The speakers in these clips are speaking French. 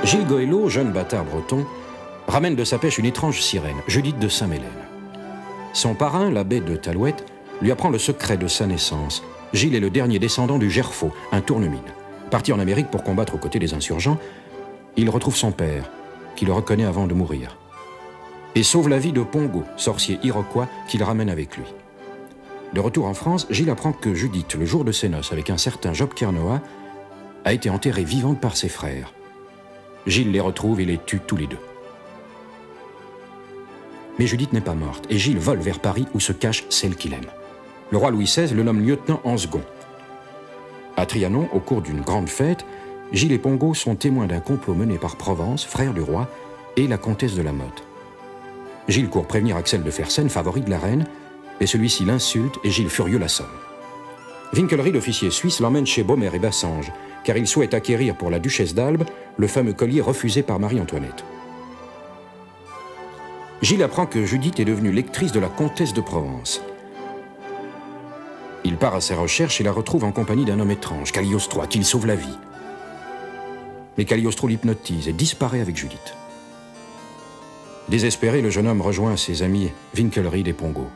Gilles Goëlo, jeune bâtard breton, ramène de sa pêche une étrange sirène, Judith de Saint-Mélène. Son parrain, l'abbé de Talouette, lui apprend le secret de sa naissance. Gilles est le dernier descendant du Gerfaut, un tournemine. Parti en Amérique pour combattre aux côtés des insurgents, il retrouve son père, qui le reconnaît avant de mourir, et sauve la vie de Pongo, sorcier iroquois qu'il ramène avec lui. De retour en France, Gilles apprend que Judith, le jour de ses noces avec un certain Job Kernoa, a été enterrée vivante par ses frères. Gilles les retrouve et les tue tous les deux. Mais Judith n'est pas morte, et Gilles vole vers Paris où se cache celle qu'il aime. Le roi Louis XVI le nomme lieutenant en second. À Trianon, au cours d'une grande fête, Gilles et Pongo sont témoins d'un complot mené par Provence, frère du roi, et la comtesse de la Motte. Gilles court prévenir Axel de Fersen, favori de la reine, mais celui-ci l'insulte et Gilles furieux l'assomme. Winkelried, l'officier suisse, l'emmène chez Baumer et Bassange, car il souhaite acquérir pour la duchesse d'Albe le fameux collier refusé par Marie-Antoinette. Gilles apprend que Judith est devenue lectrice de la comtesse de Provence. Il part à ses recherches et la retrouve en compagnie d'un homme étrange, Cagliostro, à qui il sauve la vie. Mais Cagliostro l'hypnotise et disparaît avec Judith. Désespéré, le jeune homme rejoint ses amis Winkelried et Pongo.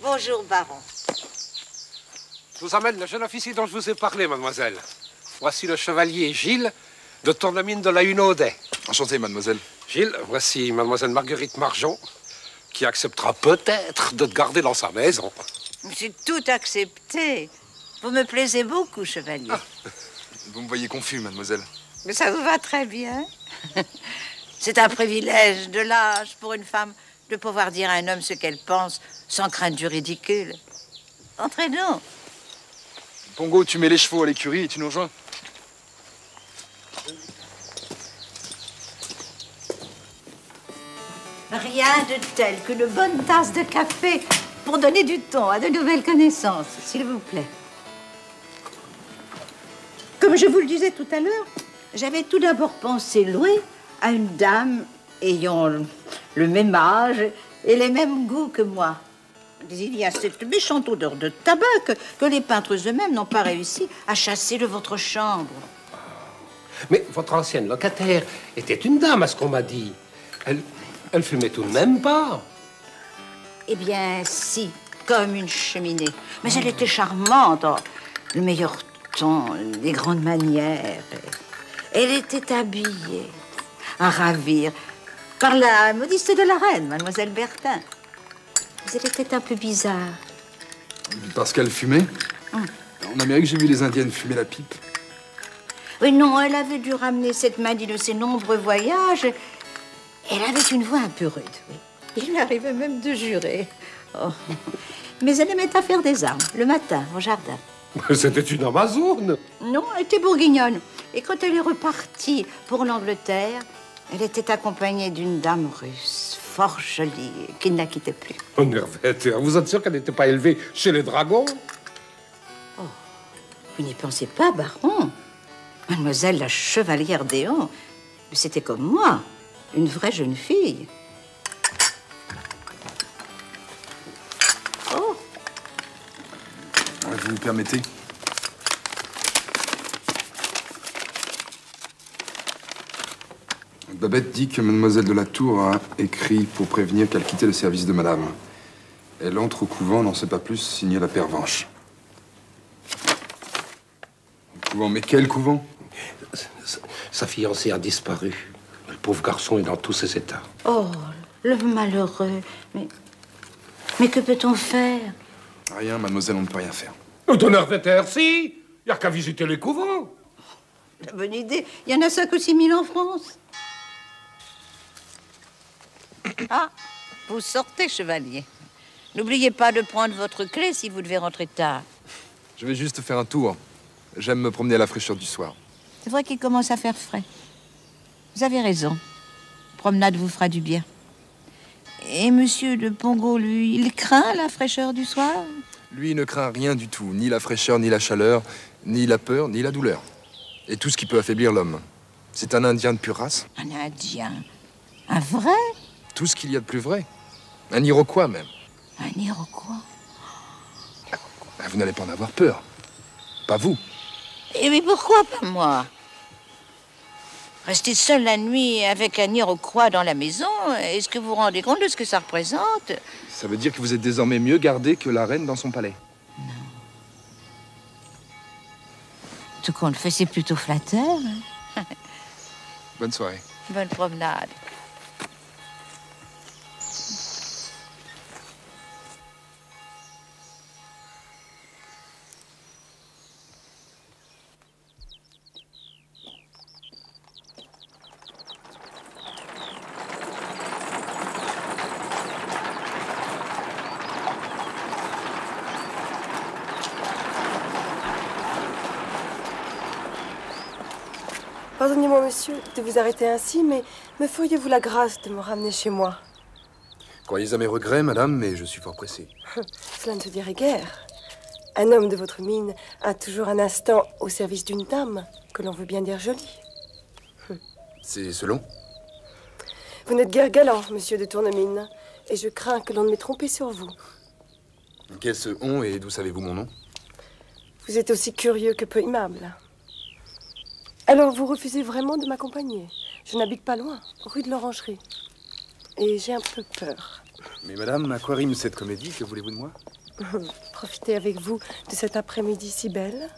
Bonjour, baron. Je vous amène le jeune officier dont je vous ai parlé, mademoiselle. Voici le chevalier Gilles de Tournemine de la Hunaudet. Enchanté, mademoiselle. Gilles, voici mademoiselle Marguerite Marjon, qui acceptera peut-être de te garder dans sa maison. J'ai tout accepté. Vous me plaisez beaucoup, chevalier. Ah, vous me voyez confus, mademoiselle. Mais ça vous va très bien. C'est un privilège de l'âge pour une femme de pouvoir dire à un homme ce qu'elle pense sans crainte du ridicule. Entrez-nous. Pongo, tu mets les chevaux à l'écurie et tu nous rejoins. Rien de tel qu'une bonne tasse de café pour donner du ton à de nouvelles connaissances, s'il vous plaît. Comme je vous le disais tout à l'heure, j'avais tout d'abord pensé louer à une dame ayant le même âge et les mêmes goûts que moi. Mais il y a cette méchante odeur de tabac que les peintres eux-mêmes n'ont pas réussi à chasser de votre chambre. Mais votre ancienne locataire était une dame, à ce qu'on m'a dit. Elle fumait tout de même pas. Eh bien, si, comme une cheminée. Mais elle était charmante, oh, le meilleur ton, les grandes manières. Elle était habillée à ravir par la modiste de la reine, mademoiselle Bertin. Mais elle était un peu bizarre. Parce qu'elle fumait. En Amérique, j'ai vu les Indiennes fumer la pipe. Oui, non, elle avait dû ramener cette maladie de ses nombreux voyages. Elle avait une voix un peu rude, oui. Il lui arrivait même de jurer. Oh. Mais elle aimait à faire des armes, le matin, au jardin. C'était une Amazone. Non, elle était bourguignonne. Et quand elle est repartie pour l'Angleterre, elle était accompagnée d'une dame russe, fort jolie, qui ne la quittait plus. Oh, Nervette, vous êtes sûr qu'elle n'était pas élevée chez les dragons? Oh, vous n'y pensez pas, baron. Mademoiselle la chevalière d'Éon, c'était comme moi, une vraie jeune fille. Oh. Vous me permettez? Babette dit que mademoiselle de la Tour a écrit pour prévenir qu'elle quittait le service de madame. Elle entre au couvent, n'en sait pas plus, signée la pervenche. Au couvent, mais quel couvent? Sa fiancée a disparu. Le pauvre garçon est dans tous ses états. Oh, le malheureux. Mais que peut-on faire? Rien, mademoiselle, on ne peut rien faire. Ton Nervette, si. Il n'y a qu'à visiter les couvents. La bonne idée. Il y en a 5 ou 6 000 en France. Ah, vous sortez, chevalier. N'oubliez pas de prendre votre clé si vous devez rentrer tard. Je vais juste faire un tour. J'aime me promener à la fraîcheur du soir. C'est vrai qu'il commence à faire frais. Vous avez raison. Promenade vous fera du bien. Et monsieur de Pongo, lui, il craint la fraîcheur du soir? Lui, il ne craint rien du tout. Ni la fraîcheur, ni la chaleur, ni la peur, ni la douleur. Et tout ce qui peut affaiblir l'homme. C'est un Indien de pure race. Un Indien? Un vrai? Tout ce qu'il y a de plus vrai. Un Iroquois, même. Un Iroquois? Vous n'allez pas en avoir peur. Pas vous. Et mais pourquoi pas moi? Rester seul la nuit avec un Iroquois dans la maison, est-ce que vous vous rendez compte de ce que ça représente? Ça veut dire que vous êtes désormais mieux gardé que la reine dans son palais. Non. Tout compte fait, c'est plutôt flatteur. Hein? Bonne soirée. Bonne promenade. Pardonnez-moi, monsieur, de vous arrêter ainsi, mais me feriez-vous la grâce de me ramener chez moi? Croyez à mes regrets, madame, mais je suis fort pressé. Cela ne se dirait guère. Un homme de votre mine a toujours un instant au service d'une dame, que l'on veut bien dire jolie. C'est selon? Vous n'êtes guère galant, monsieur de Tournemine, et je crains que l'on ne m'ait trompé sur vous. Qu'est-ce on et d'où savez-vous mon nom? Vous êtes aussi curieux que peu aimable. Alors, vous refusez vraiment de m'accompagner? Je n'habite pas loin, rue de l'Orangerie. Et j'ai un peu peur. Mais madame, à quoi rime cette comédie? Que voulez-vous de moi? Profiter avec vous de cet après-midi si belle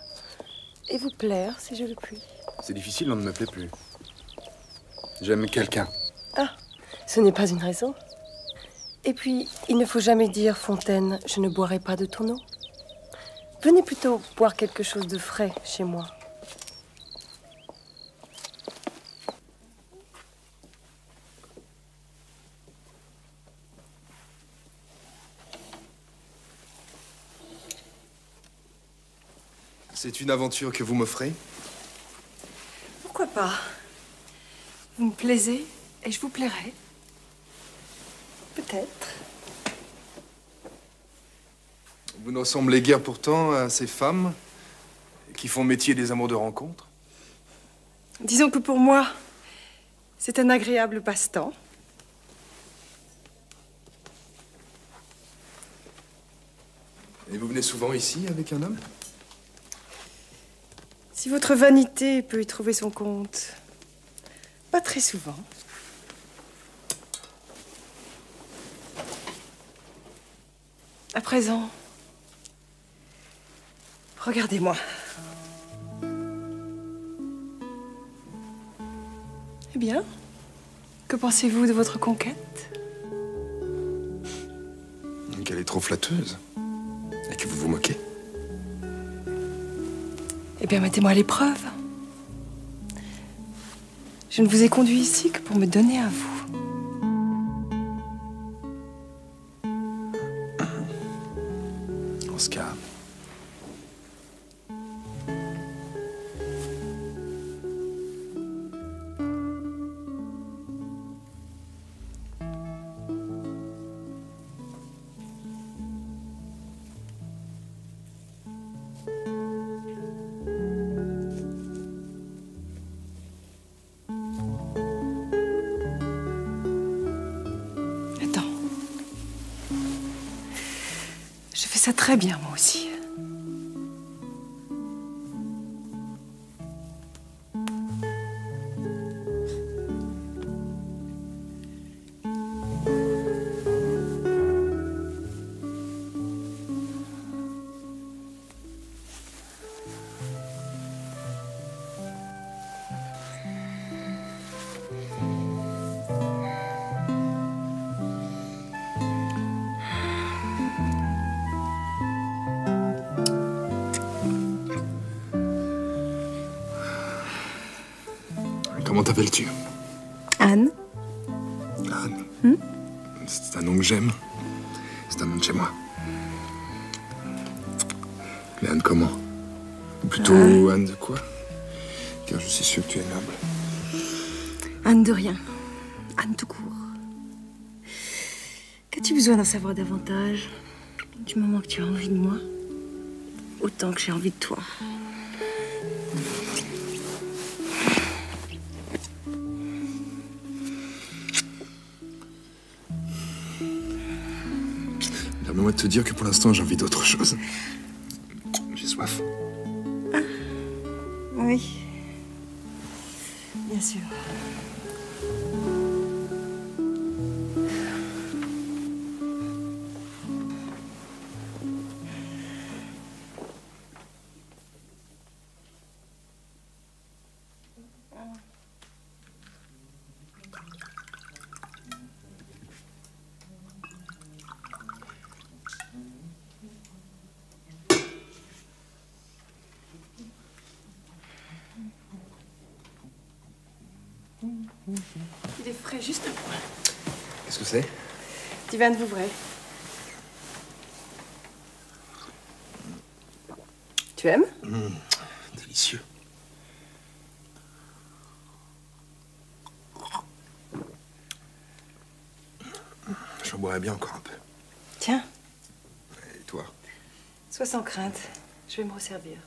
et vous plaire si je le puis. C'est difficile, on ne me plaît plus. J'aime quelqu'un. Ah, ce n'est pas une raison. Et puis, il ne faut jamais dire, Fontaine, je ne boirai pas de ton eau. Venez plutôt boire quelque chose de frais chez moi. C'est une aventure que vous m'offrez? Pourquoi pas? Vous me plaisez et je vous plairai. Peut-être. Vous ne ressemblez guère pourtant à ces femmes qui font métier des amours de rencontre? Disons que pour moi, c'est un agréable passe-temps. Et vous venez souvent ici avec un homme? Si votre vanité peut y trouver son compte, pas très souvent. À présent, regardez-moi. Eh bien, que pensez-vous de votre conquête? Qu'elle est trop flatteuse et que vous vous moquez. Eh bien, mettez-moi à l'épreuve. Je ne vous ai conduit ici que pour me donner à vous. En ce cas... Je fais ça très bien, moi aussi. Comment t'appelles-tu? Anne. Anne. C'est un nom que j'aime. C'est un nom de chez moi. Mais Anne comment? Ou plutôt Anne de quoi? Car je suis sûr que tu es noble. Anne de rien. Anne tout court. Qu'as-tu besoin d'en savoir davantage? Du moment que tu as envie de moi, autant que j'ai envie de toi. Permets-moi de te dire que pour l'instant, j'ai envie d'autre chose. J'ai soif. Ah, oui. Bien sûr. Il est frais, juste un point. Qu'est-ce que c'est? Du vin de Vouvray. Tu aimes? Délicieux. J'en boirais bien encore un peu. Tiens, Et toi? sois sans crainte. Je vais me resservir.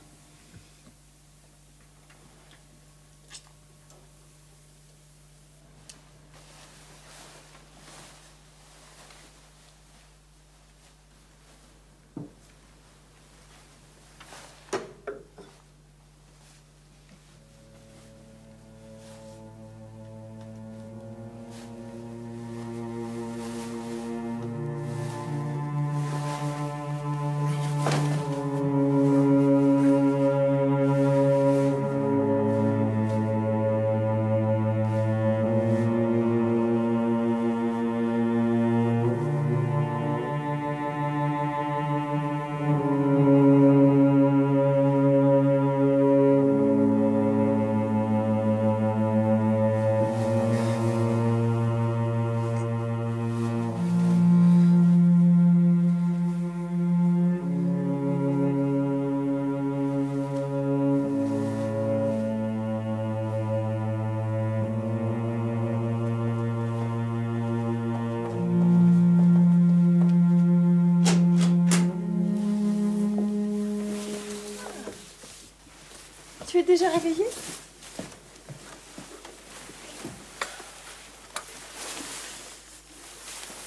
Tu es déjà réveillée?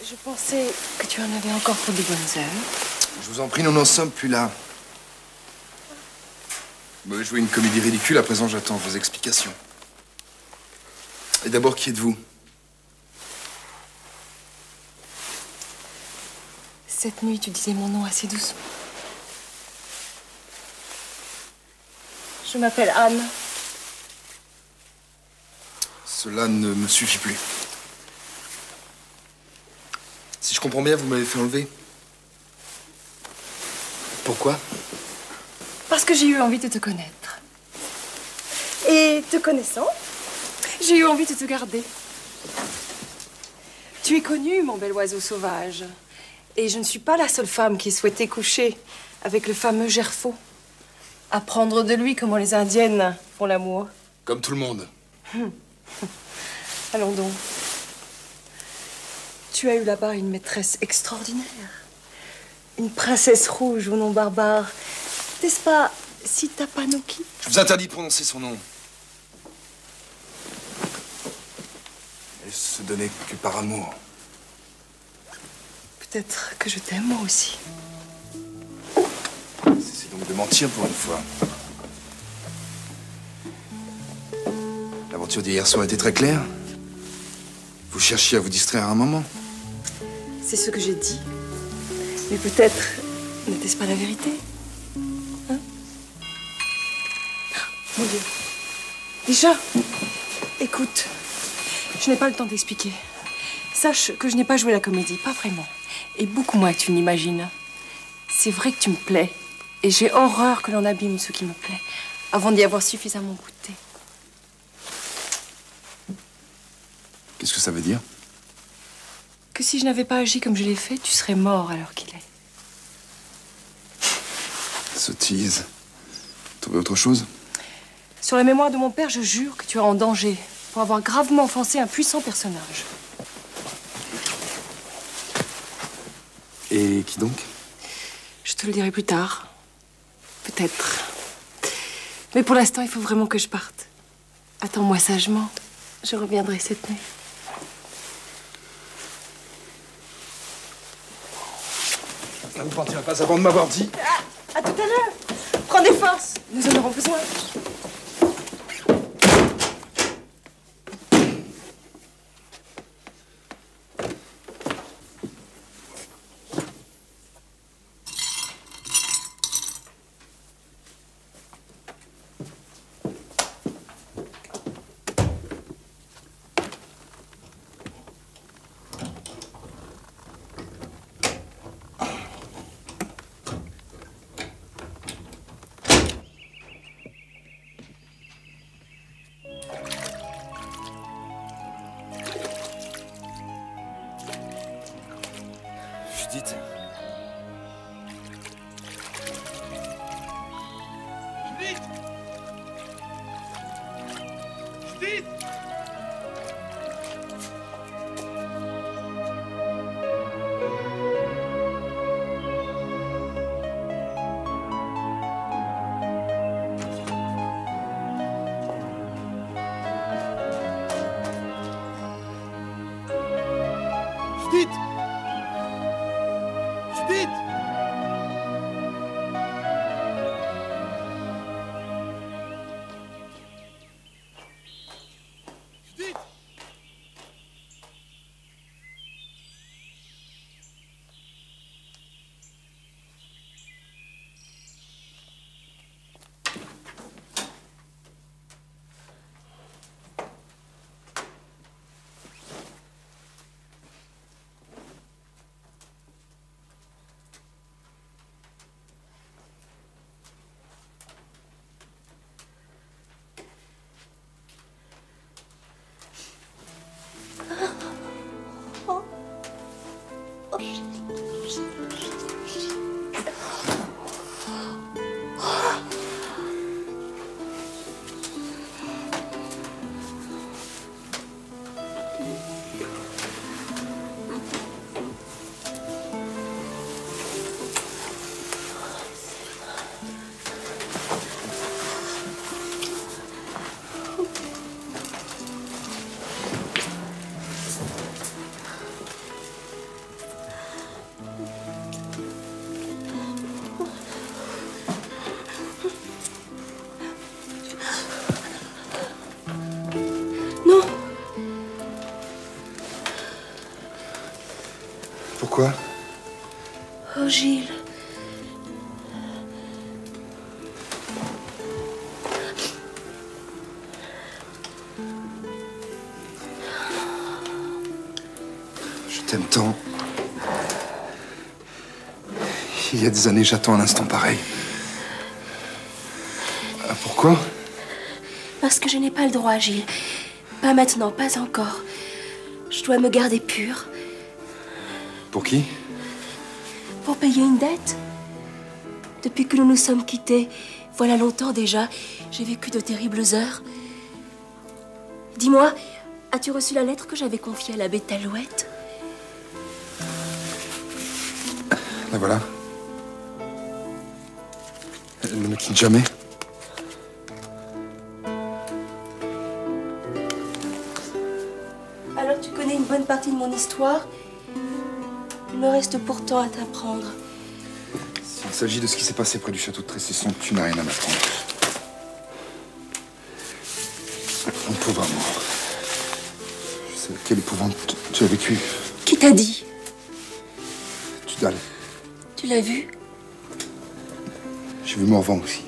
Je pensais que tu en avais encore pour de bonnes heures. Je vous en prie, nous n'en sommes plus là. Vous m'avez joué une comédie ridicule, à présent j'attends vos explications. Et d'abord, qui êtes-vous? Cette nuit, tu disais mon nom assez doucement. Je m'appelle Anne. Cela ne me suffit plus. Si je comprends bien, vous m'avez fait enlever. Pourquoi? Parce que j'ai eu envie de te connaître. Et te connaissant, j'ai eu envie de te garder. Tu es connu, mon bel oiseau sauvage. Et je ne suis pas la seule femme qui souhaitait coucher avec le fameux Gerfaut. Apprendre de lui comment les Indiennes font l'amour. Comme tout le monde. Allons donc. Tu as eu là-bas une maîtresse extraordinaire. Une princesse rouge au nom barbare. N'est-ce pas Sitapanoki? Je vous interdis de prononcer son nom. Elle se donnait que par amour. Peut-être que je t'aime moi aussi. Cessez donc de mentir pour une fois. L'aventure d'hier soir était très claire. Vous cherchiez à vous distraire un moment. C'est ce que j'ai dit. Mais peut-être n'était-ce pas la vérité? Hein? Mon Dieu. Déjà, écoute, je n'ai pas le temps d'expliquer. Sache que je n'ai pas joué la comédie, pas vraiment. Et beaucoup moins que tu n'imagines. C'est vrai que tu me plais. Et j'ai horreur que l'on abîme ce qui me plaît, avant d'y avoir suffisamment goûté. Qu'est-ce que ça veut dire? Que si je n'avais pas agi comme je l'ai fait, tu serais mort à l'heure qu'il est. Sottise. Trouvez autre chose? Sur la mémoire de mon père, je jure que tu es en danger. pour avoir gravement offensé un puissant personnage. Et qui donc? Je te le dirai plus tard. Peut-être. Mais pour l'instant, il faut vraiment que je parte. Attends-moi sagement. Je reviendrai cette nuit. Ça ne partira pas avant de m'avoir dit. À tout à l'heure. Prends des forces. Nous en aurons besoin. Judith. Judith! Judith! Judith! Judith! Judith! Pourquoi? Oh, Gilles. Je t'aime tant. Il y a des années, j'attends un instant pareil. Ah, pourquoi? Parce que je n'ai pas le droit, Gilles. Pas maintenant, pas encore. Je dois me garder pure. Pour qui? Pour payer une dette. Depuis que nous nous sommes quittés, voilà longtemps déjà, j'ai vécu de terribles heures. Dis-moi, as-tu reçu la lettre que j'avais confiée à l'abbé Talouette? La voilà. Elle ne me quitte jamais. Alors tu connais une bonne partie de mon histoire. Il me reste pourtant à t'apprendre. S'il s'agit de ce qui s'est passé près du château de Tressesson, tu n'as rien à m'apprendre. Mon pauvre amour. Je sais quelle épouvante tu as vécu. Qui t'a dit? Tudal. Tu l'as vu? J'ai vu Morvan aussi.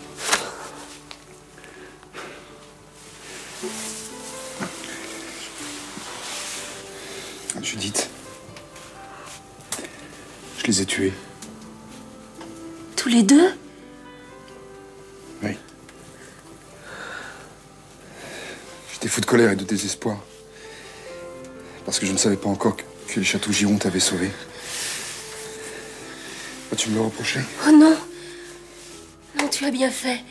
Judith. Je les ai tués. Tous les deux? Oui. J'étais fou de colère et de désespoir. Parce que je ne savais pas encore que les châteaux Giron t'avaient sauvé. Vas-tu me le reprocher? Oh non! Non, tu as bien fait.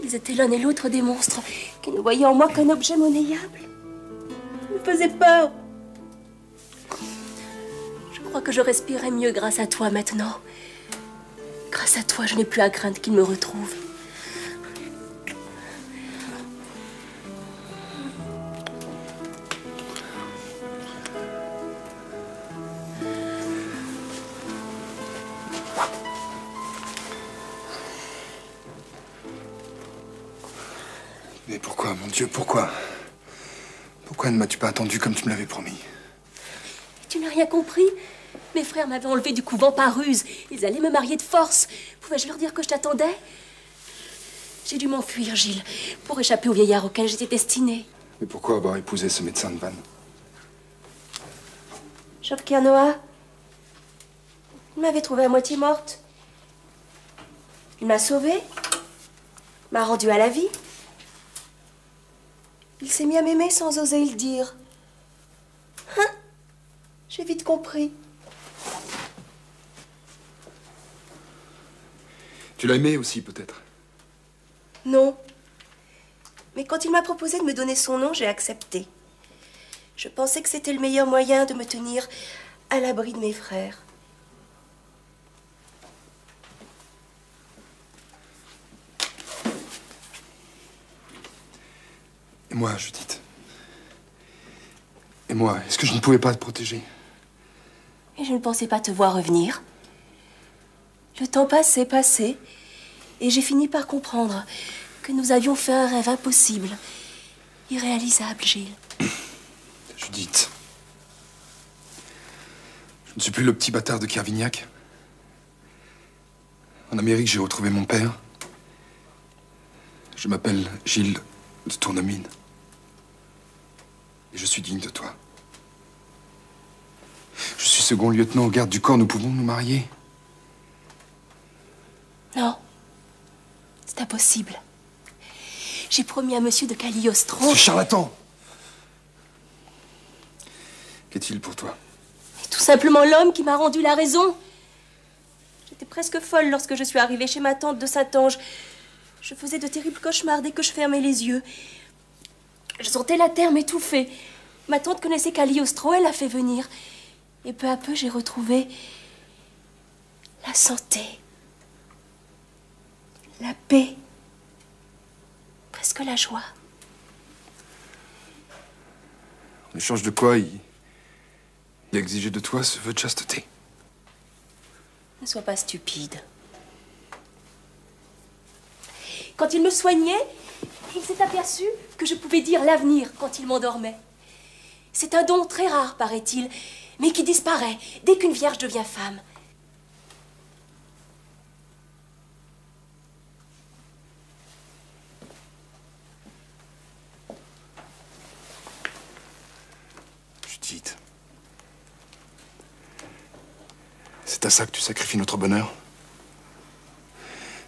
Ils étaient l'un et l'autre des monstres qui ne voyaient en moi qu'un objet monnayable. faisais peur. Je crois que je respirerai mieux grâce à toi maintenant. Grâce à toi, je n'ai plus à craindre qu'il me retrouve. Mais pourquoi, mon Dieu, pourquoi? Pourquoi ne m'as-tu pas attendu comme tu me l'avais promis? Tu n'as rien compris? Mes frères m'avaient enlevé du couvent par ruse. Ils allaient me marier de force. Pouvais-je leur dire que je t'attendais? J'ai dû m'enfuir, Gilles, pour échapper au vieillard auquel j'étais destinée. Mais pourquoi avoir épousé ce médecin de Vannes? Chopkirnoa, il m'avait trouvée à moitié morte. Il m'a sauvée, m'a rendue à la vie. Il s'est mis à m'aimer sans oser le dire. Hein? J'ai vite compris. Tu l'as aimé aussi, peut-être? Non. Mais quand il m'a proposé de me donner son nom, j'ai accepté. Je pensais que c'était le meilleur moyen de me tenir à l'abri de mes frères. Et moi, Judith? Et moi, est-ce que je ne pouvais pas te protéger? Et je ne pensais pas te voir revenir. Le temps passait, et j'ai fini par comprendre que nous avions fait un rêve impossible, irréalisable, Gilles. Judith, je ne suis plus le petit bâtard de Kervignac. En Amérique, j'ai retrouvé mon père. Je m'appelle Gilles de Tournemine. Et je suis digne de toi. Je suis second lieutenant aux gardes du corps. Nous pouvons nous marier. Non, c'est impossible. J'ai promis à monsieur de Cagliostro... Ce charlatan! Qu'est-il pour toi? Tout simplement l'homme qui m'a rendu la raison. J'étais presque folle lorsque je suis arrivée chez ma tante de Saint-Ange. Je faisais de terribles cauchemars dès que je fermais les yeux. Je sentais la terre m'étouffer. Ma tante connaissait Cagliostro, elle l'a fait venir. Et peu à peu, j'ai retrouvé la santé, la paix, presque la joie. En échange de quoi il exigeait de toi ce vœu de chasteté. Ne sois pas stupide. Quand il me soignait, il s'est aperçu que je pouvais dire l'avenir quand il m'endormait. C'est un don très rare, paraît-il, mais qui disparaît dès qu'une vierge devient femme. Judith, c'est à ça que tu sacrifies notre bonheur?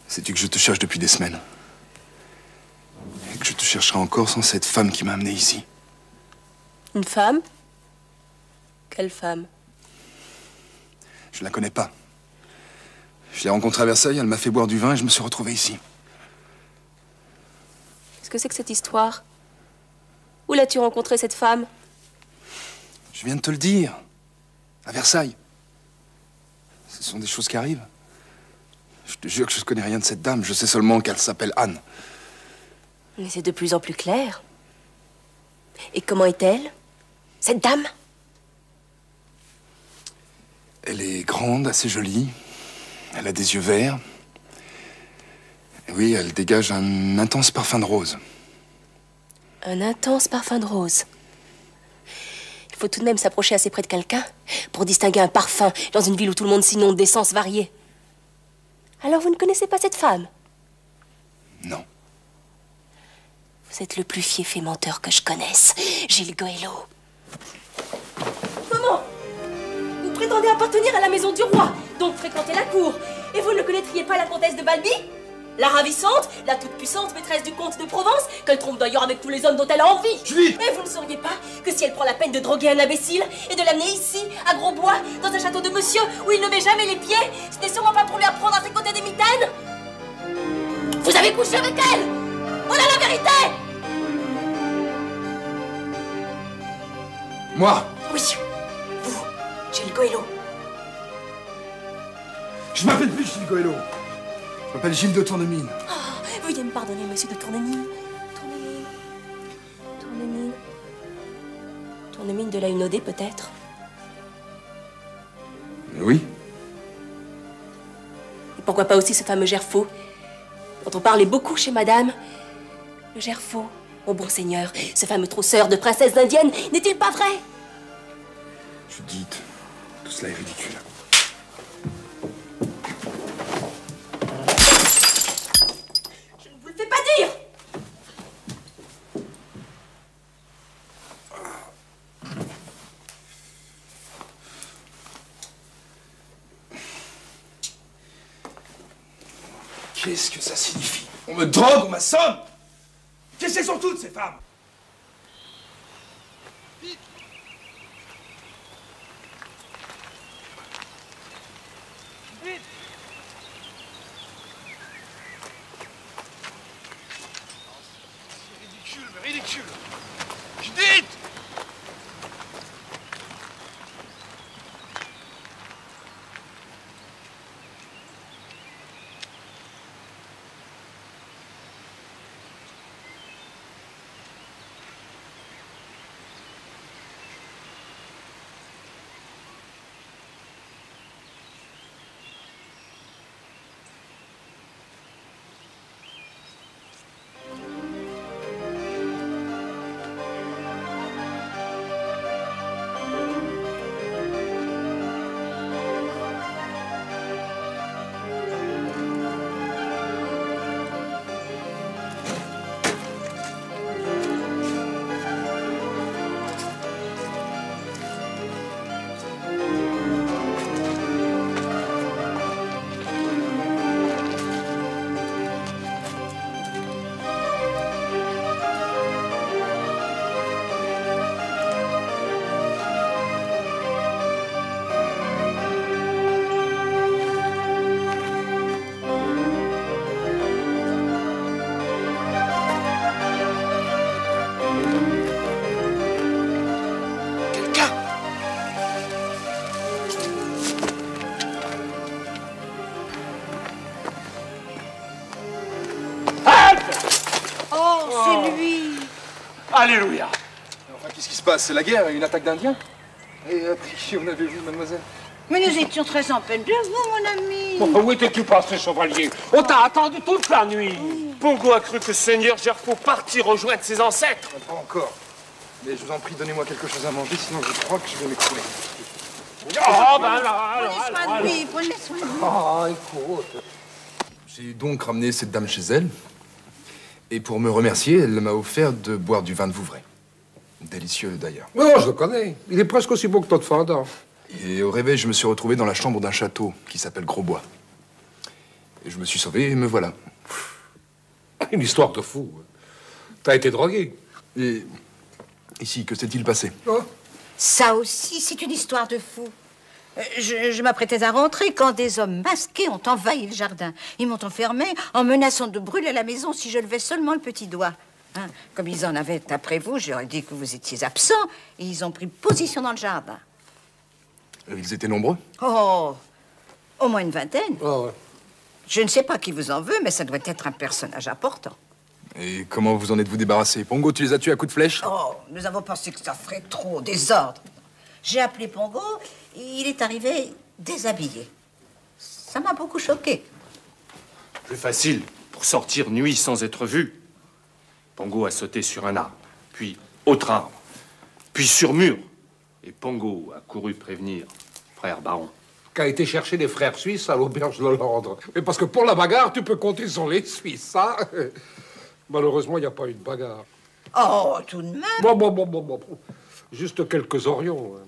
Sais-tu que je te cherche depuis des semaines? Et que je te chercherai encore sans cette femme qui m'a amené ici? Une femme? Quelle femme? Je la connais pas. Je l'ai rencontrée à Versailles, elle m'a fait boire du vin et je me suis retrouvé ici. Qu'est-ce que c'est que cette histoire? Où l'as-tu rencontrée, cette femme? Je viens de te le dire. À Versailles. Ce sont des choses qui arrivent. Je te jure que je ne connais rien de cette dame. Je sais seulement qu'elle s'appelle Anne. Mais c'est de plus en plus clair. Et comment est-elle, cette dame? Elle est grande, assez jolie. Elle a des yeux verts. Et oui, elle dégage un intense parfum de rose. Un intense parfum de rose. Il faut tout de même s'approcher assez près de quelqu'un pour distinguer un parfum dans une ville où tout le monde s'inonde d'essences variées. Alors vous ne connaissez pas cette femme? Non. Vous êtes le plus fieffé menteur que je connaisse, Gilles Goëlo. Comment? Vous prétendez appartenir à la maison du roi, donc fréquenter la cour. Et vous ne connaîtriez pas la comtesse de Balby? La ravissante, la toute-puissante maîtresse du comte de Provence, qu'elle trompe d'ailleurs avec tous les hommes dont elle a envie. Julie! Et vous ne sauriez pas que si elle prend la peine de droguer un imbécile et de l'amener ici, à Grosbois, dans un château de monsieur où il ne met jamais les pieds, ce n'est sûrement pas pour lui apprendre à tricoter des mitaines? Vous avez couché avec elle? Voilà la vérité! Moi? Oui, vous, Gilles Goëlo. Je m'appelle plus Gilles Goëlo. Je m'appelle Gilles de Tournemine. Oh, veuillez me pardonner, monsieur de Tournemine. Tournemine. Tournemine. Tournemine de la Hunaudet, peut-être? Oui. Et pourquoi pas aussi ce fameux Gerfaut, dont on parlait beaucoup chez madame? Le Gerfaut, mon bon seigneur, ce fameux trousseur de princesses indiennes, n'est-il pas vrai? Judith, tout cela est ridicule. Je ne vous le fais pas dire! Qu'est-ce que ça signifie? On me drogue, on m'assomme! Qu'est-ce qu'elles sont toutes, ces femmes? C'est ridicule. Judith! Alléluia! Enfin, qu'est-ce qui se passe? C'est la guerre? Une attaque d'Indiens? Et après, qui en avez-vous, mademoiselle? Mais nous étions très en peine de vous, mon ami. Bon, où étais-tu passé, chevalier? On t'a attendu toute la nuit. Pongo a cru que Seigneur Gerfaut partit rejoindre ses ancêtres. Pas encore. Mais je vous en prie, donnez-moi quelque chose à manger, sinon je crois que je vais m'écrouler. Ah, ben là, Prenez soin de lui, prenez soin de lui. Ah, écoute. J'ai donc ramené cette dame chez elle. Et pour me remercier, elle m'a offert de boire du vin de Vouvray. Délicieux, d'ailleurs. Non, je le connais. Il est presque aussi beau que notre fendant. Et au réveil, je me suis retrouvé dans la chambre d'un château qui s'appelle Grosbois. Et je me suis sauvé et me voilà. Une histoire de fou. T'as été drogué. Et ici, que s'est-il passé? Oh. Ça aussi, c'est une histoire de fou. Je m'apprêtais à rentrer quand des hommes masqués ont envahi le jardin. Ils m'ont enfermé en menaçant de brûler la maison si je levais seulement le petit doigt. Hein, comme ils en avaient après vous, je leur ai dit que vous étiez absent et ils ont pris position dans le jardin. Ils étaient nombreux? Oh, au moins une vingtaine. Oh, ouais. Je ne sais pas qui vous en veut, mais ça doit être un personnage important. Et comment vous en êtes-vous débarrassé? Pongo, tu les as tués à coups de flèche? Oh, nous avons pensé que ça ferait trop désordre. J'ai appelé Pongo, il est arrivé déshabillé. Ça m'a beaucoup choqué. Plus facile, pour sortir nuit sans être vu. Pongo a sauté sur un arbre, puis autre arbre, puis sur mur. Et Pongo a couru prévenir frère Baron. Qu'a été chercher les frères suisses à l'auberge de Londres. Mais parce que pour la bagarre, tu peux compter sur les Suisses, hein. Malheureusement, il n'y a pas eu de bagarre. Oh, tout de même. Bon. Juste quelques orions. Hein.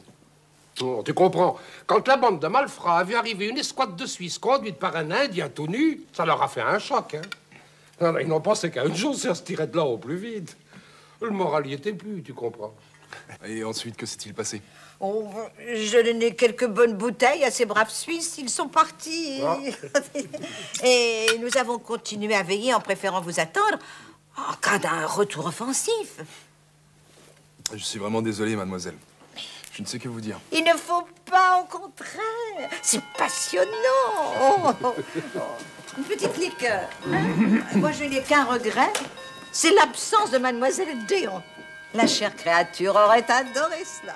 Oh, tu comprends. Quand la bande de malfrats a vu arriver une escouade de Suisses conduite par un Indien tout nu, ça leur a fait un choc, hein. Alors, ils n'ont pensé qu'à une chose, c'est à se tirer de là au plus vite. Le moral y était plus, tu comprends. Et ensuite, que s'est-il passé? Oh, je donnais quelques bonnes bouteilles à ces braves Suisses. Ils sont partis. Ah. Et nous avons continué à veiller en préférant vous attendre en cas d'un retour offensif. Je suis vraiment désolé, mademoiselle. Mais Je ne sais que vous dire. Il ne faut pas, au contraire. C'est passionnant. Oh, oh, oh. Une petite liqueur. Hein? Moi, je n'ai qu'un regret. C'est l'absence de Mademoiselle Déon. La chère créature aurait adoré cela.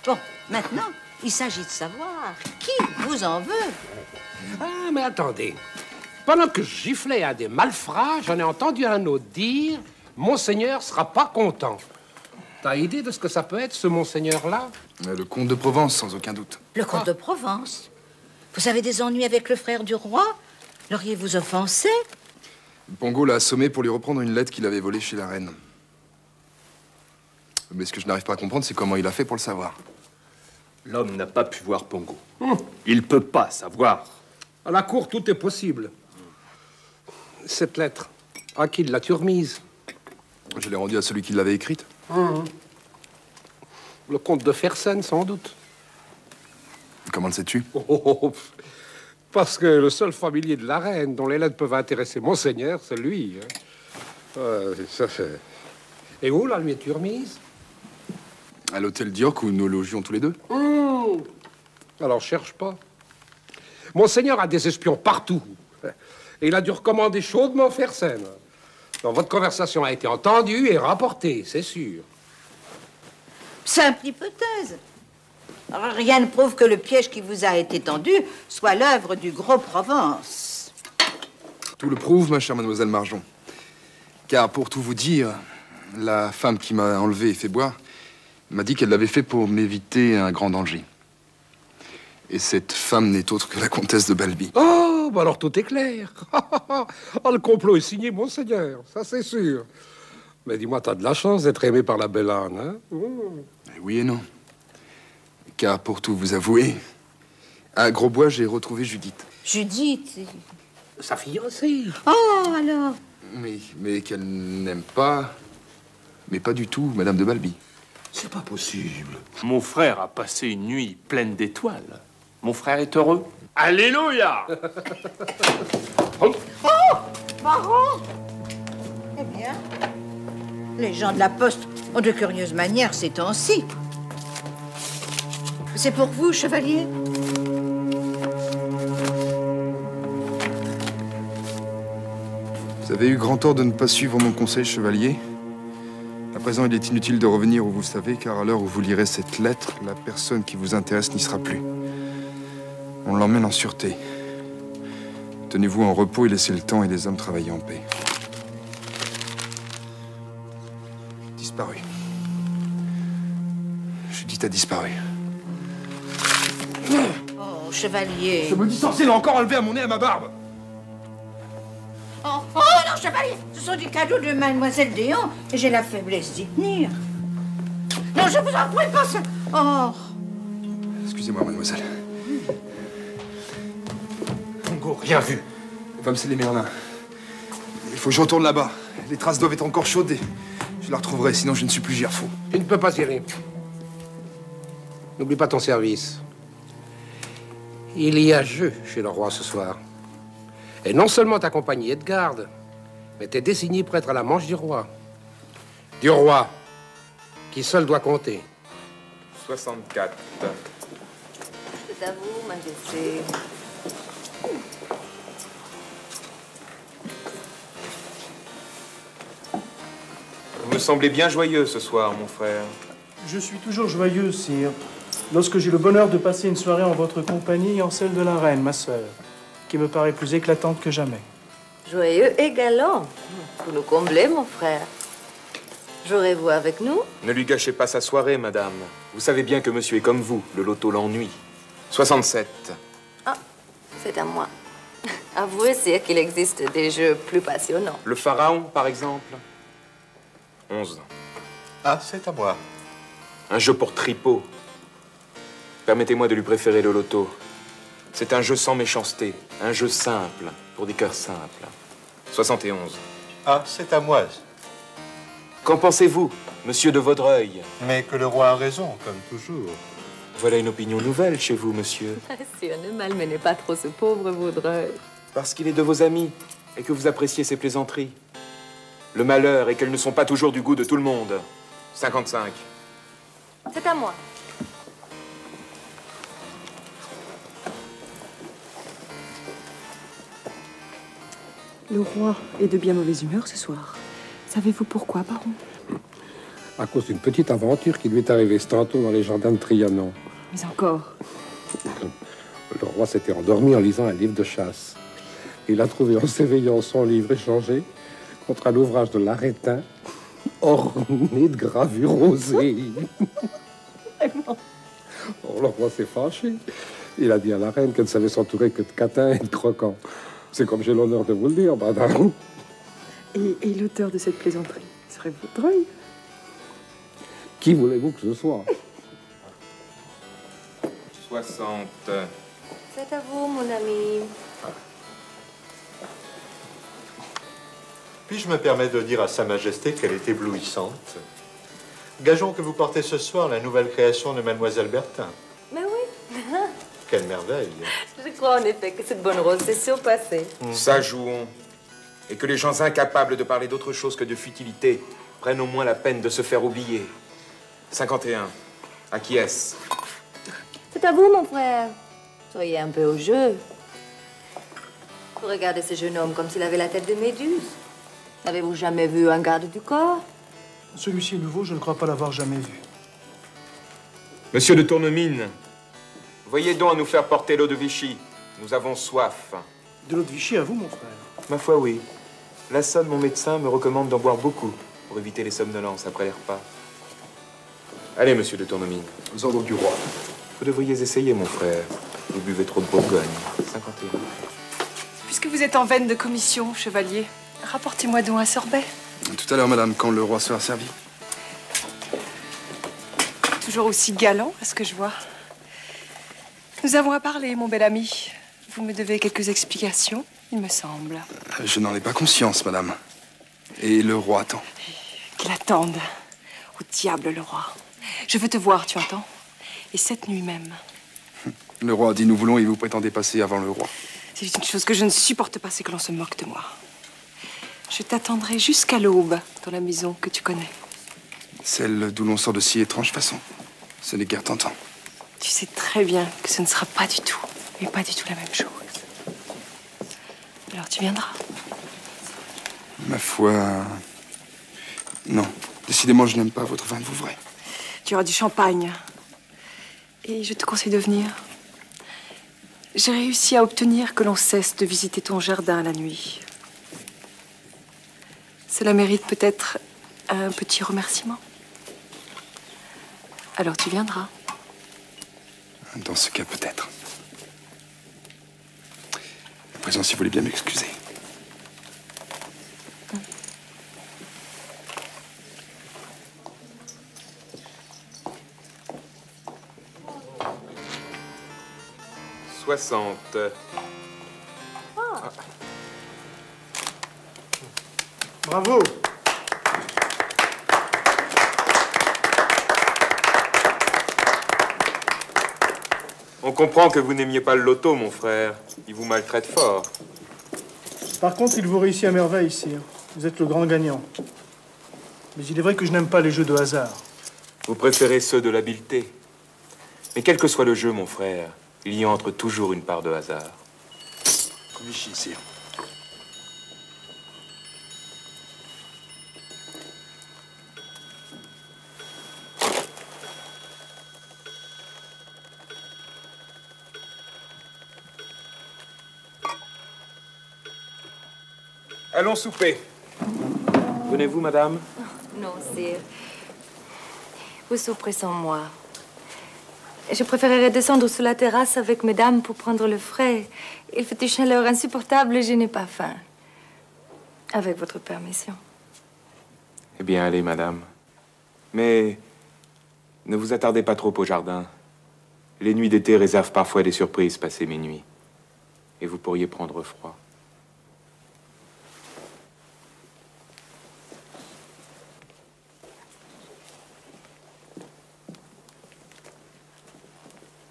Bon, maintenant, il s'agit de savoir qui vous en veut. Ah, mais attendez. Pendant que je giflais à des malfrats, j'en ai entendu un autre dire « Monseigneur sera pas content ». T'as idée de ce que ça peut être, ce Monseigneur-là? Le comte de Provence, sans aucun doute. Le comte de Provence. Vous avez des ennuis avec le frère du roi? L'auriez-vous offensé? Pongo l'a assommé pour lui reprendre une lettre qu'il avait volée chez la reine. Mais ce que je n'arrive pas à comprendre, c'est comment il a fait pour le savoir. L'homme n'a pas pu voir Pongo. Il peut pas savoir. À la cour, tout est possible. Cette lettre, à qui l'as-tu remise? Je l'ai rendue à celui qui l'avait écrite. Le comte de Fersen, sans doute. Comment le sais-tu? Parce que le seul familier de la reine dont les lettres peuvent intéresser Monseigneur, c'est lui. Hein. Ça fait... Et où la lui es-tu remise? À l'hôtel d'York où nous logions tous les deux. Alors cherche pas. Monseigneur a des espions partout. Et il a dû recommander chaudement Fersen. Donc votre conversation a été entendue et rapportée, c'est sûr. Simple hypothèse. Alors, rien ne prouve que le piège qui vous a été tendu soit l'œuvre du gros Provence. Tout le prouve, ma chère mademoiselle Marjon. Car pour tout vous dire, la femme qui m'a enlevé et fait boire m'a dit qu'elle l'avait fait pour m'éviter un grand danger. Et cette femme n'est autre que la comtesse de Balby. Oh, bah alors tout est clair. Oh, le complot est signé, Monseigneur, ça c'est sûr. Mais dis-moi, t'as de la chance d'être aimé par la belle Anne, hein? Oui et non. Car pour tout vous avouer, à Grosbois, j'ai retrouvé Judith. Judith? Sa fiancée. Oh, alors? Mais qu'elle n'aime pas, mais pas du tout, Madame de Balby. C'est pas possible. Mon frère a passé une nuit pleine d'étoiles. Mon frère est heureux. Alléluia! Oh, baron! Eh bien, les gens de la poste ont de curieuses manières ces temps-ci. C'est pour vous, chevalier? Vous avez eu grand tort de ne pas suivre mon conseil, chevalier. À présent, il est inutile de revenir où vous savez, car à l'heure où vous lirez cette lettre, la personne qui vous intéresse n'y sera plus. On l'emmène en sûreté. Tenez-vous en repos et laissez le temps et les hommes travailler en paix. Disparu. Judith a disparu. Oh, chevalier. Ce maudit sorcier l'a encore enlevé à mon nez et à ma barbe. Oh, oh non, chevalier, ce sont des cadeaux de Mademoiselle Déon et j'ai la faiblesse d'y tenir. Non, je vous en prie, pas ça. Oh. Excusez-moi, mademoiselle. Pongo, rien vu. Va me sceller Merlin. Il faut que je retourne là-bas. Les traces doivent être encore chaudes et je la retrouverai, sinon je ne suis plus Gerfaut. Tu ne peux pas y aller. N'oublie pas ton service. Il y a jeu chez le roi ce soir. Et non seulement ta compagnie est de garde, mais t'es désigné prêtre à la manche du roi. Du roi, qui seul doit compter. 64. C'est à vous, Majesté. Vous me semblez bien joyeux ce soir, mon frère. Je suis toujours joyeux, sire, lorsque j'ai le bonheur de passer une soirée en votre compagnie et en celle de la reine, ma sœur, qui me paraît plus éclatante que jamais. Joyeux et galant. Vous nous comblez, mon frère. Jouerez-vous avec nous? Ne lui gâchez pas sa soirée, madame. Vous savez bien que monsieur est comme vous, le loto l'ennuie. 67. Ah, c'est à moi. Avouez, sire, qu'il existe des jeux plus passionnants. Le pharaon, par exemple. 11. Ah, c'est à moi. Un jeu pour tripot. Permettez-moi de lui préférer le loto. C'est un jeu sans méchanceté, un jeu simple, pour des cœurs simples. 71. Ah, c'est à moi. Qu'en pensez-vous, monsieur de Vaudreuil? Mais que le roi a raison, comme toujours. Voilà une opinion nouvelle chez vous, monsieur. Sire, ne malmenez pas trop ce pauvre Vaudreuil. Parce qu'il est de vos amis et que vous appréciez ses plaisanteries. Le malheur est qu'elles ne sont pas toujours du goût de tout le monde. 55. C'est à moi. Le roi est de bien mauvaise humeur ce soir. Savez-vous pourquoi, baron? À cause d'une petite aventure qui lui est arrivée ce tantôt dans les jardins de Trianon. Mais encore. Le roi s'était endormi en lisant un livre de chasse. Il a trouvé en s'éveillant son livre échangé contre un ouvrage de l'Arétin orné de gravures rosées. Vraiment? Oh, le roi s'est fâché. Il a dit à la reine qu'elle ne savait s'entourer que de catins et de croquants. C'est comme j'ai l'honneur de vous le dire, madame. Et l'auteur de cette plaisanterie serait votre œil? Qui voulez-vous que ce soit? 60. C'est à vous, mon ami. Puis-je me permettre de dire à Sa Majesté qu'elle est éblouissante? Gageons que vous portez ce soir la nouvelle création de Mademoiselle Bertin. Mais oui. Quelle merveille! Je crois en effet que cette bonne rose s'est surpassée. Ça jouons. Et que les gens incapables de parler d'autre chose que de futilité prennent au moins la peine de se faire oublier. 51. À qui est-ce? C'est à vous, mon frère. Soyez un peu au jeu. Vous regardez ce jeune homme comme s'il avait la tête de méduse. N'avez-vous jamais vu un garde du corps? Celui-ci est nouveau, je ne crois pas l'avoir jamais vu. Monsieur de Tournemine, veuillez donc à nous faire porter l'eau de Vichy. Nous avons soif. De l'eau de Vichy à vous, mon frère? Ma foi, oui. La sonne, mon médecin, me recommande d'en boire beaucoup pour éviter les somnolences après les repas. Allez, monsieur de Tournemine. Aux ordres du roi. Vous devriez essayer, mon frère. Vous buvez trop de Bourgogne. 51. Puisque vous êtes en veine de commission, chevalier, rapportez-moi donc un sorbet. Tout à l'heure, madame, quand le roi sera servi. Toujours aussi galant, à ce que je vois. Nous avons à parler, mon bel ami. Vous me devez quelques explications, il me semble. Je n'en ai pas conscience, madame. Et le roi attend. Qu'il attende. Au diable, le roi. Je veux te voir, tu entends? Et cette nuit même. Le roi a dit nous voulons et vous prétendez passer avant le roi. C'est une chose que je ne supporte pas, c'est que l'on se moque de moi. Je t'attendrai jusqu'à l'aube dans la maison que tu connais. Celle d'où l'on sort de si étrange façon. Ce n'est guère tentant. Tu sais très bien que ce ne sera pas du tout, mais pas du tout la même chose. Alors tu viendras. Ma foi... Non. Décidément, je n'aime pas votre vin de Vouvray. Tu auras du champagne. Et je te conseille de venir. J'ai réussi à obtenir que l'on cesse de visiter ton jardin la nuit. Cela mérite peut-être un petit remerciement. Alors tu viendras. Dans ce cas, peut-être. À présent, si vous voulez bien m'excuser. Bravo! On comprend que vous n'aimiez pas le loto, mon frère. Il vous maltraite fort. Par contre, il vous réussit à merveille, sire. Vous êtes le grand gagnant. Mais il est vrai que je n'aime pas les jeux de hasard. Vous préférez ceux de l'habileté. Mais quel que soit le jeu, mon frère, il y entre toujours une part de hasard. Vichy, sire. Allons souper. Venez-vous, madame? Non, sire. Vous souperez sans moi. Je préférerais descendre sous la terrasse avec mesdames pour prendre le frais. Il fait une chaleur insupportable et je n'ai pas faim. Avec votre permission. Eh bien, allez, madame. Mais ne vous attardez pas trop au jardin. Les nuits d'été réservent parfois des surprises passées minuit. Et vous pourriez prendre froid.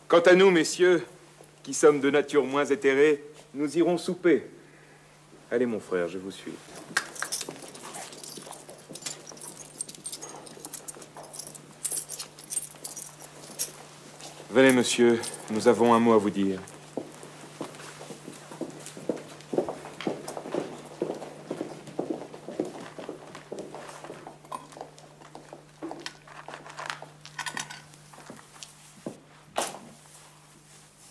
Quant à nous, messieurs, qui sommes de nature moins éthérée, nous irons souper. Allez, mon frère, je vous suis. Venez, monsieur, nous avons un mot à vous dire.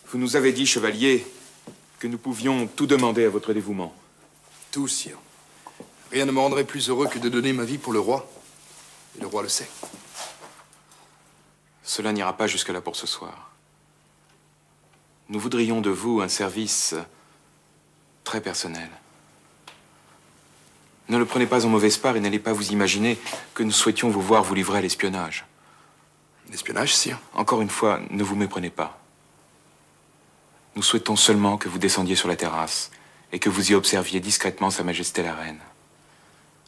Vous nous avez dit, chevalier, que nous pouvions tout demander à votre dévouement. Tout, sire. Rien ne me rendrait plus heureux que de donner ma vie pour le roi. Et le roi le sait. Cela n'ira pas jusque-là pour ce soir. Nous voudrions de vous un service très personnel. Ne le prenez pas en mauvaise part et n'allez pas vous imaginer que nous souhaitions vous voir vous livrer à l'espionnage. L'espionnage, sire? Encore une fois, ne vous méprenez pas. Nous souhaitons seulement que vous descendiez sur la terrasse et que vous y observiez discrètement Sa Majesté la Reine.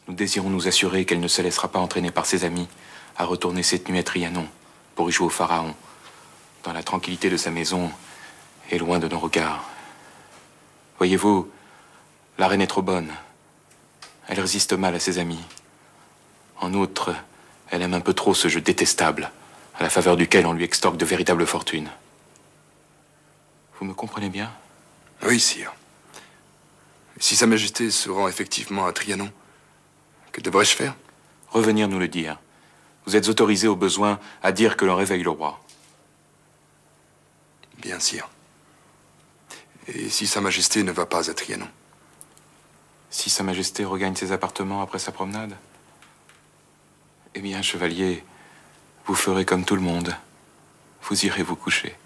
Nous désirons nous assurer qu'elle ne se laissera pas entraîner par ses amis à retourner cette nuit à Trianon pour y jouer au pharaon, dans la tranquillité de sa maison et loin de nos regards. Voyez-vous, la reine est trop bonne. Elle résiste mal à ses amis. En outre, elle aime un peu trop ce jeu détestable, à la faveur duquel on lui extorque de véritables fortunes. Vous me comprenez bien? Oui, sire. Si Sa Majesté se rend effectivement à Trianon, que devrais-je faire? Revenir nous le dire. Vous êtes autorisé au besoin à dire que l'on réveille le roi. Bien, sire. Et si Sa Majesté ne va pas à Trianon? Si Sa Majesté regagne ses appartements après sa promenade? Eh bien, chevalier, vous ferez comme tout le monde. Vous irez vous coucher.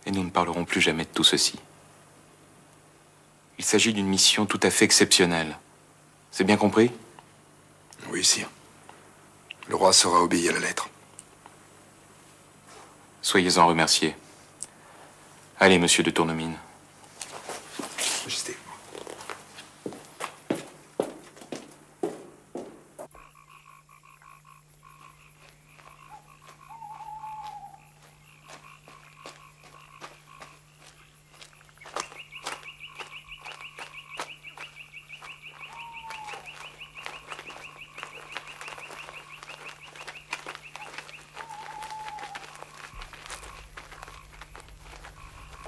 Et nous ne parlerons plus jamais de tout ceci. Il s'agit d'une mission tout à fait exceptionnelle. C'est bien compris? Oui, sire. Le roi sera obéi à la lettre. Soyez-en remerciés. Allez, monsieur de Tournemine. Majesté.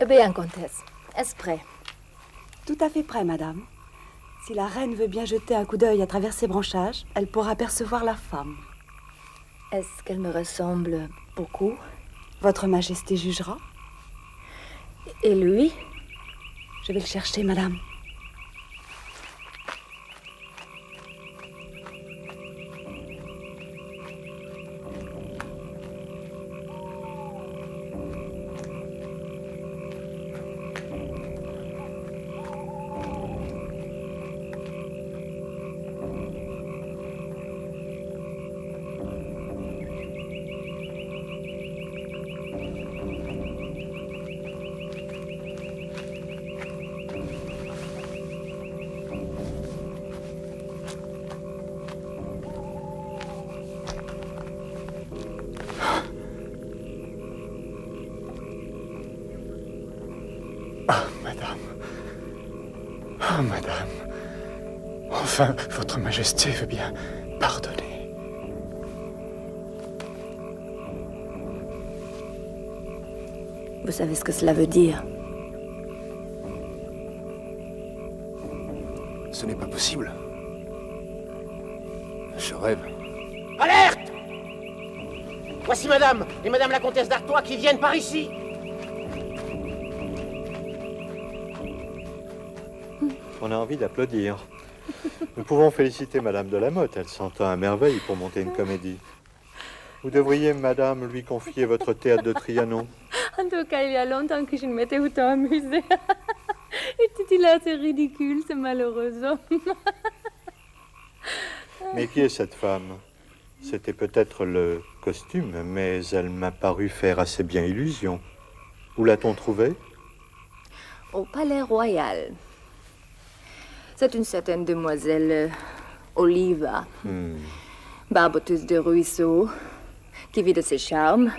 Bien, comtesse. Est-ce prêt? Tout à fait prêt, madame. Si la reine veut bien jeter un coup d'œil à travers ses branchages, elle pourra apercevoir la femme. Est-ce qu'elle me ressemble beaucoup? Votre Majesté jugera. Et lui? Je vais le chercher, madame. Madame. Enfin, votre Majesté veut bien pardonner. Vous savez ce que cela veut dire? Ce n'est pas possible. Je rêve. Alerte! Voici madame et madame la comtesse d'Artois qui viennent par ici. On a envie d'applaudir. Nous pouvons féliciter Madame de la Motte. Elle s'entend à merveille pour monter une comédie. Vous devriez, Madame, lui confier votre théâtre de Trianon. En tout cas, il y a longtemps que je ne m'étais autant amusée. Était-il assez ridicule, ce malheureux homme? Mais qui est cette femme? C'était peut-être le costume, mais elle m'a paru faire assez bien illusion. Où l'a-t-on trouvée? Au Palais Royal. C'est une certaine demoiselle Oliva, barboteuse de ruisseau, qui vit de ses charmes.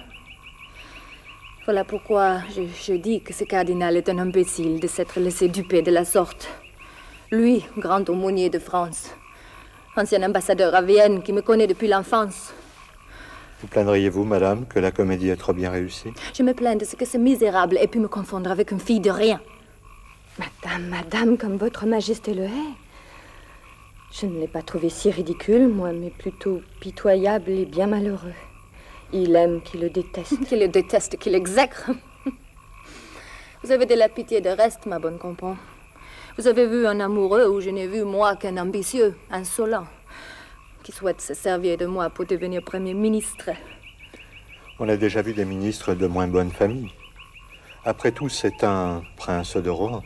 Voilà pourquoi je dis que ce cardinal est un imbécile de s'être laissé duper de la sorte. Lui, grand aumônier de France, ancien ambassadeur à Vienne qui me connaît depuis l'enfance. Vous plaindriez-vous, madame, que la comédie est trop bien réussie? Je me plains de ce que ce misérable ait pu me confondre avec une fille de rien. Madame, comme votre majesté le est. Je ne l'ai pas trouvé si ridicule, moi, mais plutôt pitoyable et bien malheureux. Il aime qui le déteste. Qui le déteste, qui l'exècre. Vous avez de la pitié de reste, ma bonne compagne. Vous avez vu un amoureux où je n'ai vu, moi, qu'un ambitieux, insolent, qui souhaite se servir de moi pour devenir Premier ministre. On a déjà vu des ministres de moins bonne famille. Après tout, c'est un prince de roi.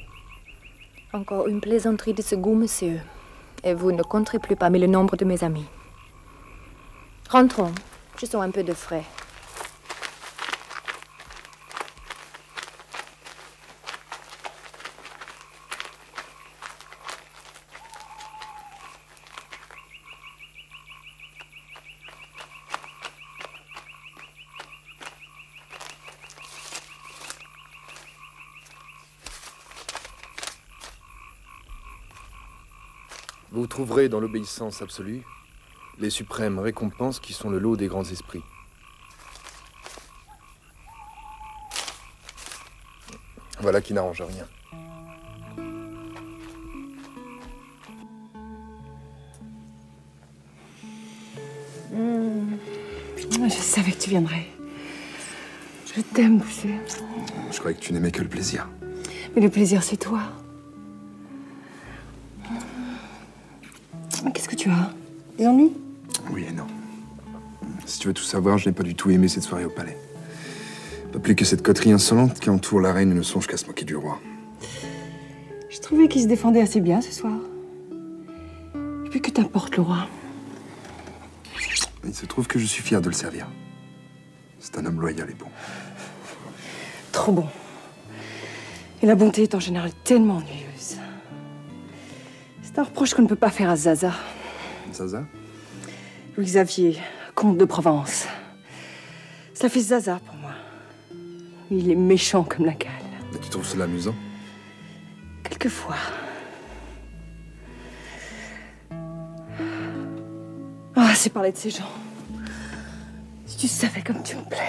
Encore une plaisanterie de ce goût, monsieur. Et vous ne compterez plus parmi le nombre de mes amis. Rentrons. Je sens un peu de frais. Vous trouverez dans l'obéissance absolue les suprêmes récompenses qui sont le lot des grands esprits. Voilà qui n'arrange rien. Je savais que tu viendrais. Je t'aime, Boucher. Je croyais que tu n'aimais que le plaisir. Mais le plaisir, c'est toi. Qu'est-ce que tu as? Des ennuis? Oui et non. Si tu veux tout savoir, je n'ai pas du tout aimé cette soirée au palais. Pas plus que cette coterie insolente qui entoure la reine ne songe qu'à se moquer du roi. Je trouvais qu'il se défendait assez bien ce soir. Et puis que t'importe le roi. Il se trouve que je suis fier de le servir. C'est un homme loyal et bon. Trop bon. Et la bonté est en général tellement ennuyeuse. C'est un reproche qu'on ne peut pas faire à Zaza. Zaza? Louis-Xavier, comte de Provence. Ça fait Zaza pour moi. Il est méchant comme la cale. Et tu trouves cela amusant? Quelquefois. Ah, c'est parler de ces gens. Si tu savais comme tu me plais.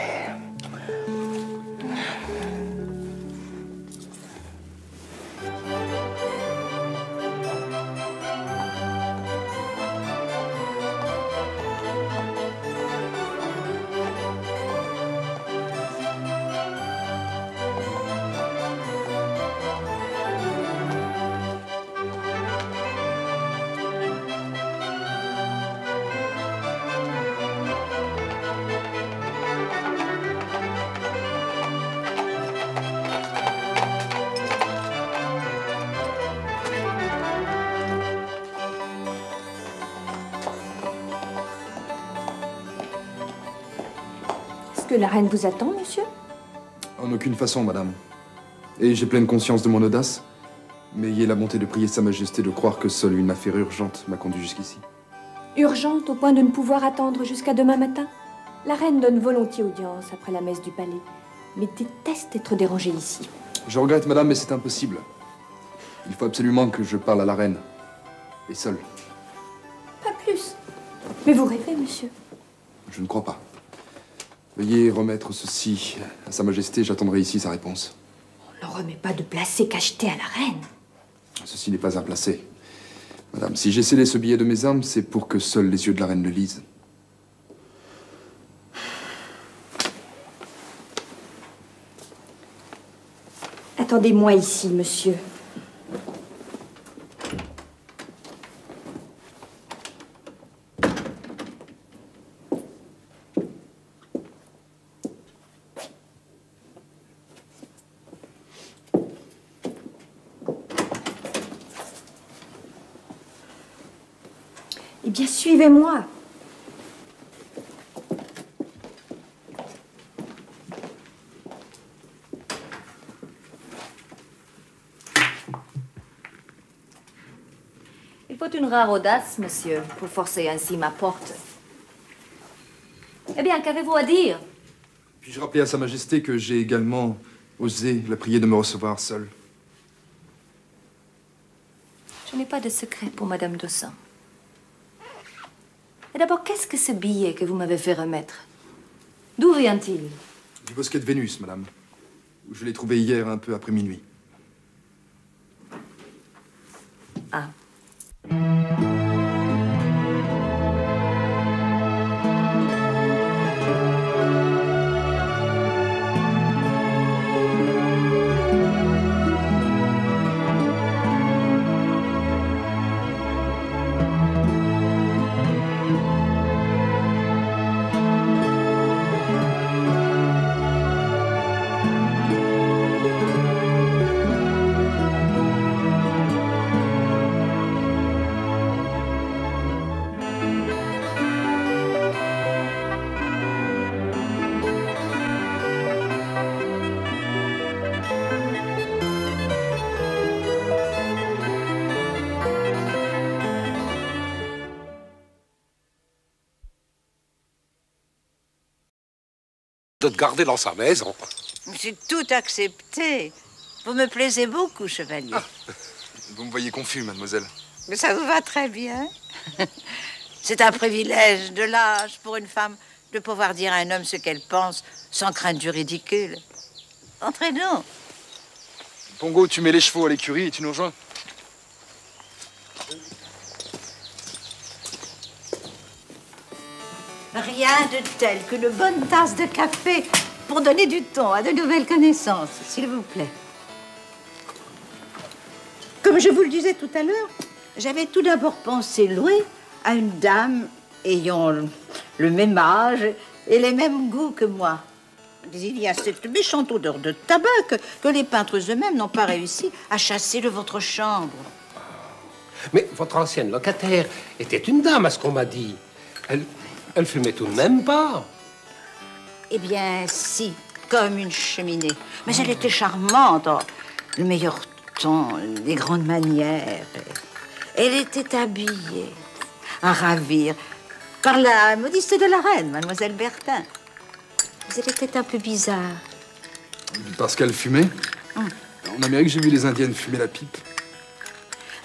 Que la reine vous attend, monsieur? En aucune façon, madame. Et j'ai pleine conscience de mon audace. Mais ayez la bonté de prier Sa Majesté de croire que seule une affaire urgente m'a conduit jusqu'ici. Urgente au point de ne pouvoir attendre jusqu'à demain matin? La reine donne volontiers audience après la messe du palais, mais déteste être dérangée ici. Je regrette, madame, mais c'est impossible. Il faut absolument que je parle à la reine. Et seule. Pas plus. Mais vous rêvez, monsieur. Je ne crois pas. Veuillez remettre ceci à Sa Majesté, j'attendrai ici sa réponse. On n'en remet pas de placé cacheté à la reine. Ceci n'est pas un placé. Madame, si j'ai scellé ce billet de mes armes, c'est pour que seuls les yeux de la reine le lisent. Attendez-moi ici, monsieur. Eh bien, suivez-moi. Il faut une rare audace, monsieur, pour forcer ainsi ma porte. Eh bien, qu'avez-vous à dire? Puis-je rappeler à Sa Majesté que j'ai également osé la prier de me recevoir seule? Je n'ai pas de secret pour Madame Dossan. Et d'abord, qu'est-ce que ce billet que vous m'avez fait remettre? D'où vient-il? Du bosquet de Vénus, madame. Je l'ai trouvé hier un peu après minuit. Ah. De te garder dans sa maison. J'ai tout accepté. Vous me plaisez beaucoup, chevalier. Vous me voyez confus, mademoiselle. Mais ça vous va très bien. C'est un privilège de l'âge pour une femme de pouvoir dire à un homme ce qu'elle pense sans crainte du ridicule. Entrez-nous. Pongo, tu mets les chevaux à l'écurie et tu nous rejoins. Rien de tel qu'une bonne tasse de café pour donner du ton à de nouvelles connaissances, s'il vous plaît. Comme je vous le disais tout à l'heure, j'avais tout d'abord pensé louer à une dame ayant le même âge et les mêmes goûts que moi. Mais il y a cette méchante odeur de tabac que les peintres eux-mêmes n'ont pas réussi à chasser de votre chambre. Mais votre ancienne locataire était une dame, à ce qu'on m'a dit. Elle fumait tout de même pas. Eh bien, si, comme une cheminée. Mais elle était charmante, oh, le meilleur ton, les grandes manières. Elle était habillée, à ravir, par la modiste de la reine, mademoiselle Bertin. Mais elle était un peu bizarre. Parce qu'elle fumait? En Amérique, j'ai vu les Indiennes fumer la pipe.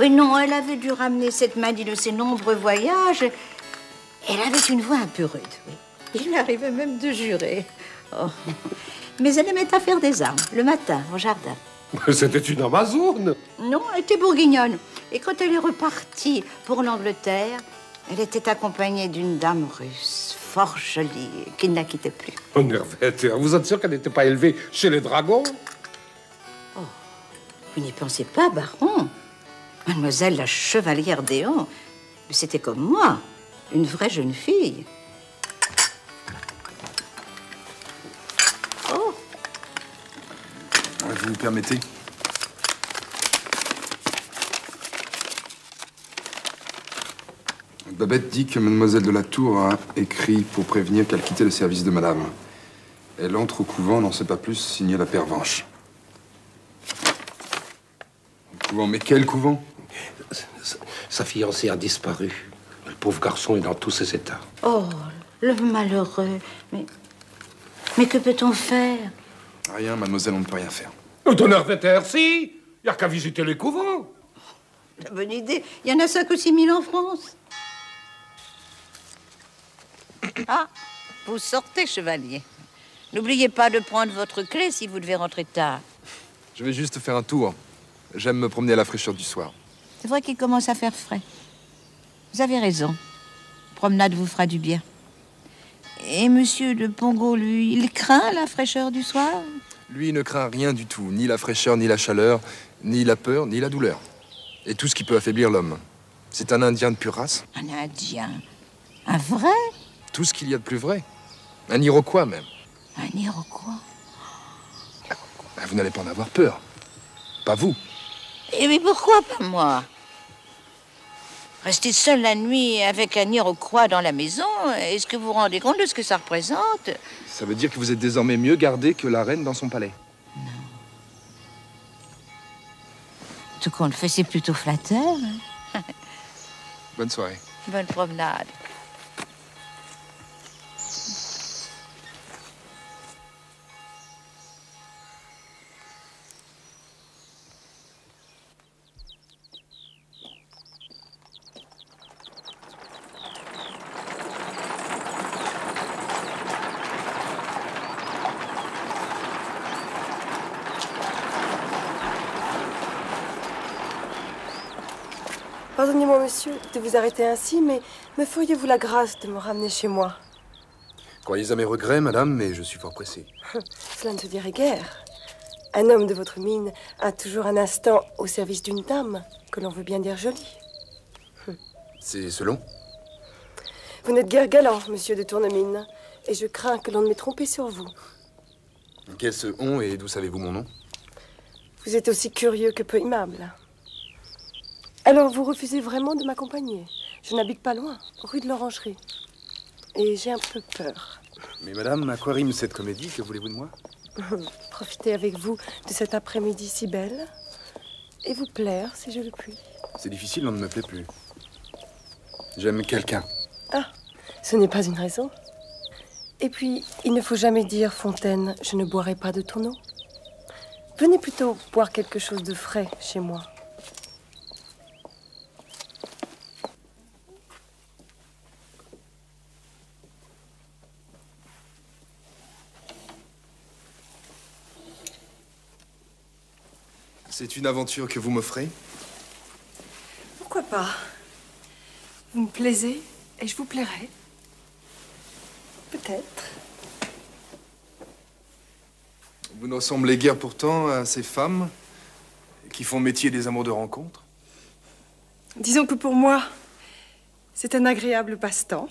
Oui, non, elle avait dû ramener cette maladie de ses nombreux voyages. Elle avait une voix un peu rude, oui. Il lui arrivait même de jurer. Oh. Mais elle aimait à faire des armes, le matin, au jardin. C'était une Amazone. Non, elle était bourguignonne. Et quand elle est repartie pour l'Angleterre, elle était accompagnée d'une dame russe, fort jolie, qui ne la quittait plus. Oh, Nervette, vous êtes sûr qu'elle n'était pas élevée chez les dragons? Oh, vous n'y pensez pas, baron. Mademoiselle la chevalière d'Éon, c'était comme moi, une vraie jeune fille. Oh. Vous me permettez? Babette dit que mademoiselle de la Tour a écrit pour prévenir qu'elle quittait le service de madame. Elle entre au couvent, n'en sait pas plus, signé la pervenche. Au couvent, mais quel couvent? Sa fiancée a disparu. Le pauvre garçon est dans tous ses états. Oh, le malheureux. Mais que peut-on faire? Rien, mademoiselle, on ne peut rien faire. Ton Nervette, si. Il n'y a qu'à visiter les couvents. La bonne idée. Il y en a 5 ou 6 000 en France. Ah, vous sortez, chevalier. N'oubliez pas de prendre votre clé si vous devez rentrer tard. Je vais juste faire un tour. J'aime me promener à la fraîcheur du soir. C'est vrai qu'il commence à faire frais. Vous avez raison. Promenade vous fera du bien. Et monsieur de Pongo, lui, il craint la fraîcheur du soir? Lui ne craint rien du tout. Ni la fraîcheur, ni la chaleur, ni la peur, ni la douleur. Et tout ce qui peut affaiblir l'homme. C'est un Indien de pure race. Un Indien? Un vrai? Tout ce qu'il y a de plus vrai. Un Iroquois, même. Un Iroquois? Vous n'allez pas en avoir peur. Pas vous. Et mais pourquoi pas moi? Rester seul la nuit avec un Iroquois dans la maison, est-ce que vous vous rendez compte de ce que ça représente? Ça veut dire que vous êtes désormais mieux gardé que la reine dans son palais. Non. Tout compte fait, c'est plutôt flatteur. Bonne soirée. Bonne promenade. Pardonnez-moi, monsieur, de vous arrêter ainsi, mais me feriez-vous la grâce de me ramener chez moi? Croyez à mes regrets, madame, mais je suis fort pressé. Cela ne se dirait guère. Un homme de votre mine a toujours un instant au service d'une dame, que l'on veut bien dire jolie. C'est selon. Vous n'êtes guère galant, monsieur de Tournemine, et je crains que l'on ne m'ait trompé sur vous. Qu'est-ce on et d'où savez-vous mon nom? Vous êtes aussi curieux que peu aimable. Alors, vous refusez vraiment de m'accompagner? Je n'habite pas loin, rue de l'Orangerie. Et j'ai un peu peur. Mais madame, à quoi rime cette comédie? Que voulez-vous de moi? Profiter avec vous de cet après-midi si belle et vous plaire si je le puis. C'est difficile, on ne me plaît plus. J'aime quelqu'un. Ah, ce n'est pas une raison. Et puis, il ne faut jamais dire, Fontaine, je ne boirai pas de ton eau. Venez plutôt boire quelque chose de frais chez moi. C'est une aventure que vous m'offrez? Pourquoi pas? Vous me plaisez et je vous plairai. Peut-être. Vous ne ressemblez guère pourtant à ces femmes qui font métier des amours de rencontre? Disons que pour moi, c'est un agréable passe-temps.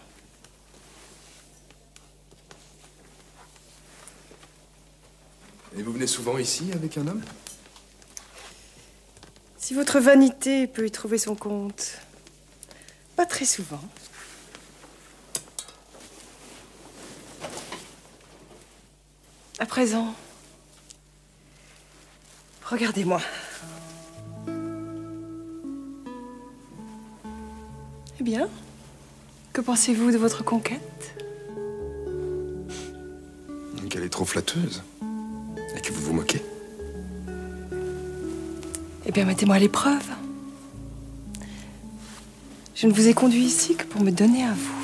Et vous venez souvent ici avec un homme? Si votre vanité peut y trouver son compte, pas très souvent. À présent, regardez-moi. Eh bien, que pensez-vous de votre conquête? Qu'elle est trop flatteuse et que vous vous moquez. Eh bien, mettez-moi à l'épreuve. Je ne vous ai conduit ici que pour me donner à vous.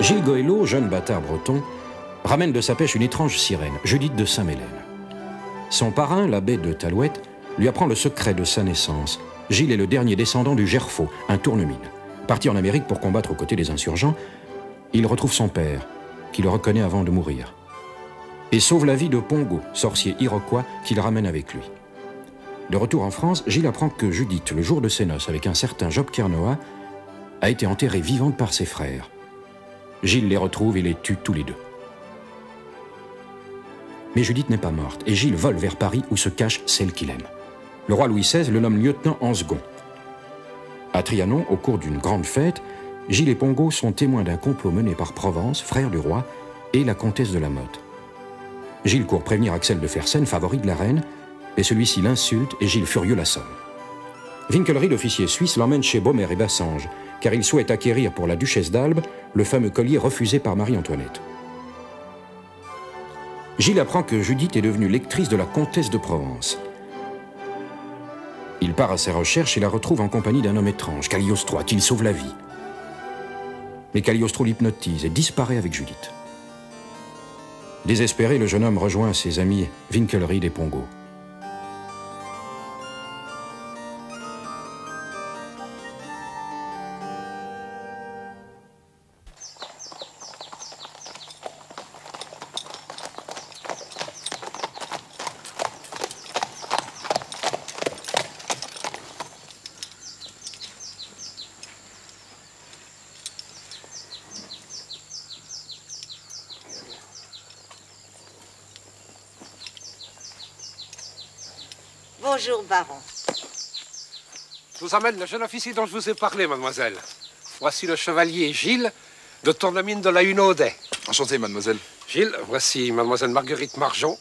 Gilles Goëlot, jeune bâtard breton, ramène de sa pêche une étrange sirène, Judith de Saint-Mélène. Son parrain, l'abbé de Talouette, lui apprend le secret de sa naissance. Gilles est le dernier descendant du Gerfaut, un tournemine. Parti en Amérique pour combattre aux côtés des insurgents, il retrouve son père, qui le reconnaît avant de mourir, et sauve la vie de Pongo, sorcier iroquois, qu'il ramène avec lui. De retour en France, Gilles apprend que Judith, le jour de ses noces avec un certain Job Kernoa, a été enterrée vivante par ses frères. Gilles les retrouve et les tue tous les deux. Mais Judith n'est pas morte, et Gilles vole vers Paris où se cache celle qu'il aime. Le roi Louis XVI le nomme lieutenant en second. À Trianon, au cours d'une grande fête, Gilles et Pongo sont témoins d'un complot mené par Provence, frère du roi, et la comtesse de la Motte. Gilles court prévenir Axel de Fersen, favori de la reine, et celui-ci l'insulte et Gilles furieux l'assomme. Winkelried, l'officier suisse, l'emmène chez Baumer et Bassange, car il souhaite acquérir pour la duchesse d'Albe le fameux collier refusé par Marie-Antoinette. Gilles apprend que Judith est devenue lectrice de la comtesse de Provence. Il part à ses recherches et la retrouve en compagnie d'un homme étrange, Cagliostro, à qui il sauve la vie. Mais Cagliostro l'hypnotise et disparaît avec Judith. Désespéré, le jeune homme rejoint ses amis Winkelried et Pongo. Bonjour, baron. Je vous amène le jeune officier dont je vous ai parlé, mademoiselle. Voici le chevalier Gilles de Tournemine de la Hunaudet. Enchanté, mademoiselle. Gilles, voici mademoiselle Marguerite Marjon,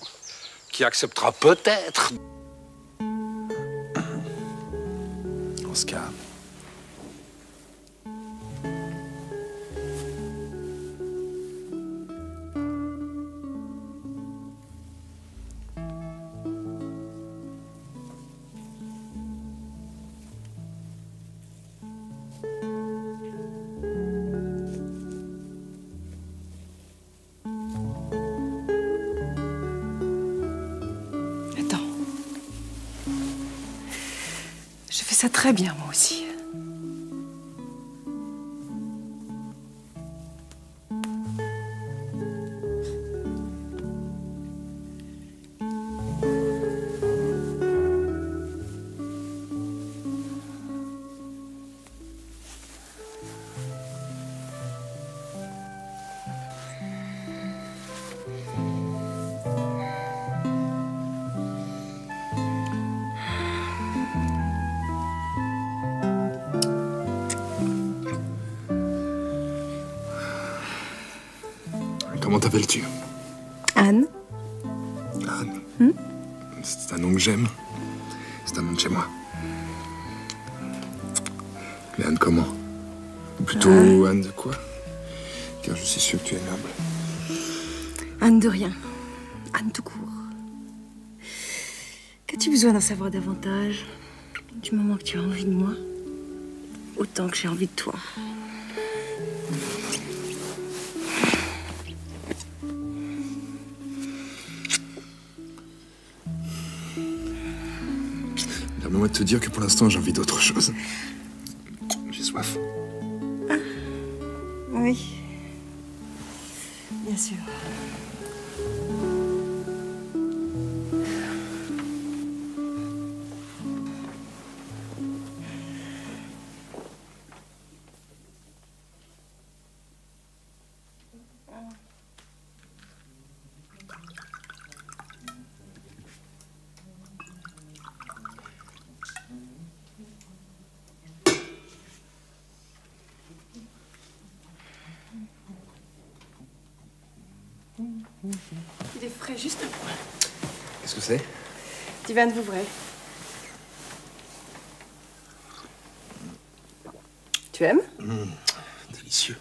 qui acceptera peut-être... Oscar. Je fais ça très bien, moi aussi. Comment t'appelles-tu? Anne. Anne. C'est un nom que j'aime. C'est un nom de chez moi. Mais Anne comment? Ou plutôt Anne de quoi? Car je suis sûr que tu es aimable. Anne de rien. Anne tout court. Qu'as-tu besoin d'en savoir davantage? Du moment que tu as envie de moi, autant que j'ai envie de toi. Permets-moi de te dire que pour l'instant, j'ai envie d'autre chose. J'ai soif. Ah. Oui. Bien sûr. Il est frais, juste un point. Qu'est-ce que c'est? Du vin de Vouvray. Tu aimes? Délicieux.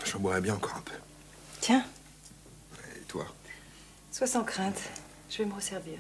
Je boirais bien encore un peu. Tiens. Et toi? Sois sans crainte. Je vais me resservir.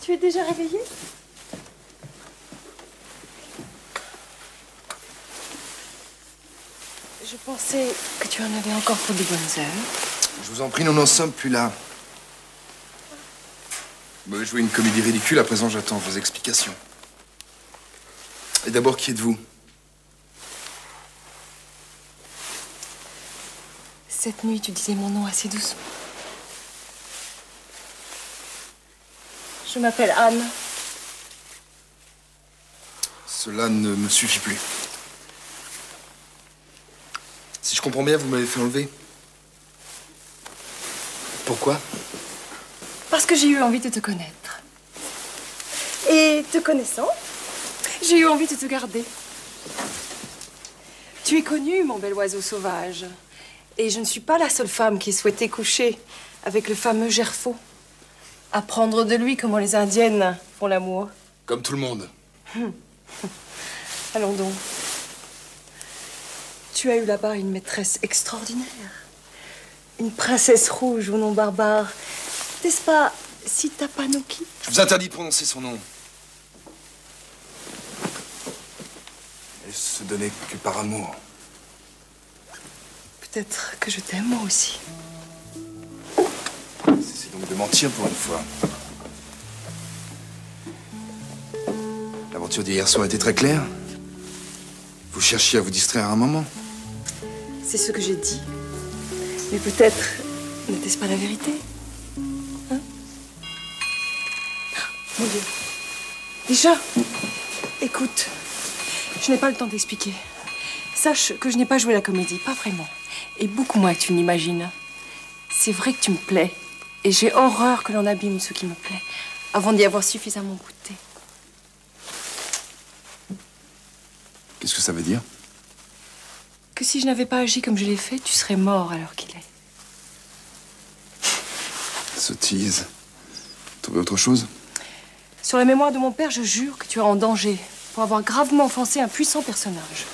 Tu es déjà réveillée? Je pensais que tu en avais encore pour de bonnes heures. Je vous en prie, nous n'en sommes plus là. Vous avez joué une comédie ridicule, à présent j'attends vos explications. Et d'abord, qui êtes-vous? Cette nuit, tu disais mon nom assez doucement. Je m'appelle Anne. Cela ne me suffit plus. Si je comprends bien, vous m'avez fait enlever. Pourquoi? Parce que j'ai eu envie de te connaître. Et te connaissant, j'ai eu envie de te garder. Tu es connu, mon bel oiseau sauvage. Et je ne suis pas la seule femme qui souhaitait coucher avec le fameux Gerfaut. Apprendre de lui comment les Indiennes font l'amour. Comme tout le monde. Allons donc. Tu as eu là-bas une maîtresse extraordinaire. Une princesse rouge au nom barbare. N'est-ce pas Sita Panoki? Je vous interdis de prononcer son nom. Elle se donnait que par amour. Peut-être que je t'aime moi aussi. Cessez donc de mentir pour une fois. L'aventure d'hier soir était très claire. Vous cherchiez à vous distraire un moment. C'est ce que j'ai dit. Mais peut-être n'était-ce pas la vérité? Hein? Mon Dieu. Déjà, écoute, je n'ai pas le temps d'expliquer. Sache que je n'ai pas joué la comédie, pas vraiment. Et beaucoup moins que tu n'imagines. C'est vrai que tu me plais. Et j'ai horreur que l'on abîme ce qui me plaît, avant d'y avoir suffisamment goûté. Qu'est-ce que ça veut dire? Que si je n'avais pas agi comme je l'ai fait, tu serais mort à l'heure qu'il est. Sottise. Trouvez autre chose? Sur la mémoire de mon père, je jure que tu es en danger pour avoir gravement offensé un puissant personnage.